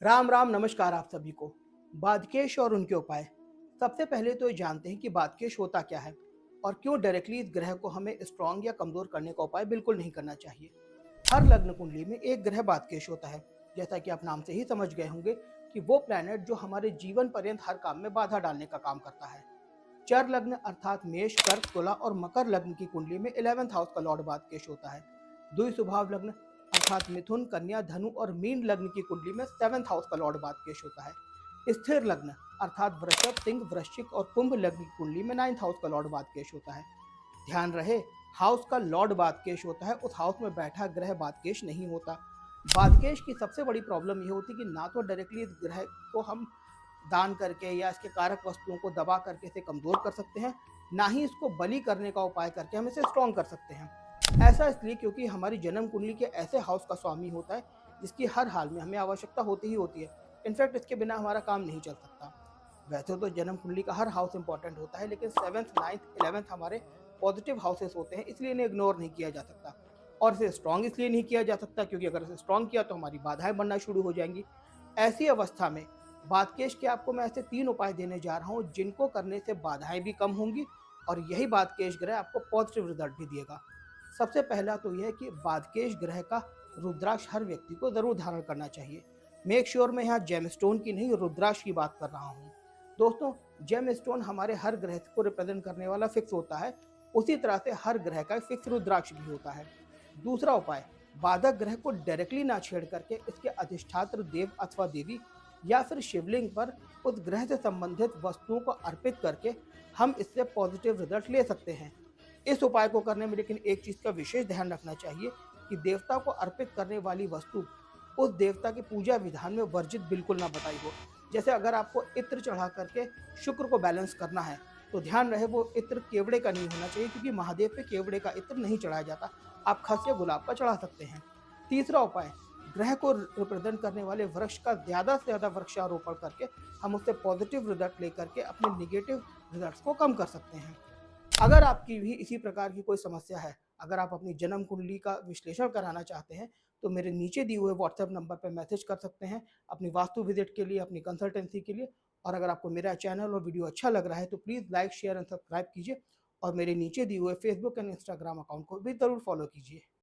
राम राम नमस्कार आप सभी को। बादकेश और उनके उपाय। सबसे पहले तो ये जानते हैं कि बादकेश होता क्या है और क्यों डायरेक्टली इस ग्रह को हमें स्ट्रांग या कमजोर करने का उपाय बिल्कुल नहीं करना चाहिए। हर लग्न कुंडली में एक ग्रह बादकेश होता है। जैसा कि आप नाम से ही समझ गए होंगे कि वो प्लैनेट जो हमारे जीवन पर्यंत हर काम में बाधा डालने का काम करता है। चर लग्न अर्थात मेष, कर्क, तुला और मकर लग्न की कुंडली में 11th हाउस का लॉर्ड बादकेश होता है। द्वि स्वभाव लग्न अर्थात मिथुन, कन्या, धनु और मीन लग्न की कुंडली में 7th हाउस का लॉर्ड बादकेश होता है। स्थिर लग्न अर्थात वृषभ, सिंह, वृश्चिक और कुंभ लग्न की कुंडली में 9th हाउस का लॉर्ड बादकेश होता है। ध्यान रहे, हाउस का लॉर्ड बादकेश होता है, उस हाउस में बैठा ग्रह बादकेश नहीं होता। बादकेश की सबसे बड़ी प्रॉब्लम यह होती है कि ना तो डायरेक्टली इस ग्रह को हम दान करके या इसके कारक वस्तुओं को दबा करके इसे कमजोर कर सकते हैं, ना ही इसको बलि करने का उपाय करके हम इसे स्ट्रॉन्ग कर सकते हैं। ऐसा इसलिए क्योंकि हमारी जन्म कुंडली के ऐसे हाउस का स्वामी होता है जिसकी हर हाल में हमें आवश्यकता होती ही होती है। इनफैक्ट इसके बिना हमारा काम नहीं चल सकता। वैसे तो जन्म कुंडली का हर हाउस इंपॉर्टेंट होता है, लेकिन 7th, 9th, 11th हमारे पॉजिटिव हाउसेस होते हैं, इसलिए इन्हें इग्नोर नहीं किया जा सकता। और इसे स्ट्रॉन्ग इसलिए नहीं किया जा सकता क्योंकि अगर इसे स्ट्रॉन्ग किया तो हमारी बाधाएं बनना शुरू हो जाएंगी। ऐसी अवस्था में बादकेश के आपको मैं ऐसे 3 उपाय देने जा रहा हूँ जिनको करने से बाधाएं भी कम होंगी और यही बादकेश ग्रह आपको पॉजिटिव रिजल्ट भी देगा। सबसे पहला तो यह है कि बादकेश ग्रह का रुद्राक्ष हर व्यक्ति को जरूर धारण करना चाहिए। मेक श्योर मैं यहाँ जेमस्टोन की नहीं, रुद्राक्ष की बात कर रहा हूँ। दोस्तों, जेमस्टोन हमारे हर ग्रह को रिप्रेजेंट करने वाला फिक्स होता है, उसी तरह से हर ग्रह का फिक्स रुद्राक्ष भी होता है। दूसरा उपाय, बाधक ग्रह को डायरेक्टली ना छेड़ करके इसके अधिष्ठात्र देव अथवा देवी या फिर शिवलिंग पर उस ग्रह से संबंधित वस्तुओं को अर्पित करके हम इससे पॉजिटिव रिजल्ट ले सकते हैं। इस उपाय को करने में लेकिन एक चीज का विशेष ध्यान रखना चाहिए कि देवता को अर्पित करने वाली वस्तु उस देवता के पूजा विधान में वर्जित बिल्कुल ना बताई हो। जैसे अगर आपको इत्र चढ़ा करके शुक्र को बैलेंस करना है तो ध्यान रहे वो इत्र केवड़े का नहीं होना चाहिए, क्योंकि महादेव पे केवड़े का इत्र नहीं चढ़ाया जाता। आप खस या गुलाब का चढ़ा सकते हैं। तीसरा उपाय, ग्रह को रिप्रेजेंट करने वाले वृक्ष का ज्यादा से ज्यादा वृक्षारोपण करके हम उससे पॉजिटिव रिजल्ट लेकर के अपने निगेटिव रिजल्ट्स को कम कर सकते हैं। अगर आपकी भी इसी प्रकार की कोई समस्या है, अगर आप अपनी जन्म कुंडली का विश्लेषण कराना चाहते हैं तो मेरे नीचे दिए हुए व्हाट्सएप नंबर पर मैसेज कर सकते हैं अपनी वास्तु विजिट के लिए, अपनी कंसल्टेंसी के लिए। और अगर आपको मेरा चैनल और वीडियो अच्छा लग रहा है तो please like, share and subscribe कीजिए और मेरे नीचे दिए हुए फेसबुक एंड इंस्टाग्राम अकाउंट को भी ज़रूर फॉलो कीजिए।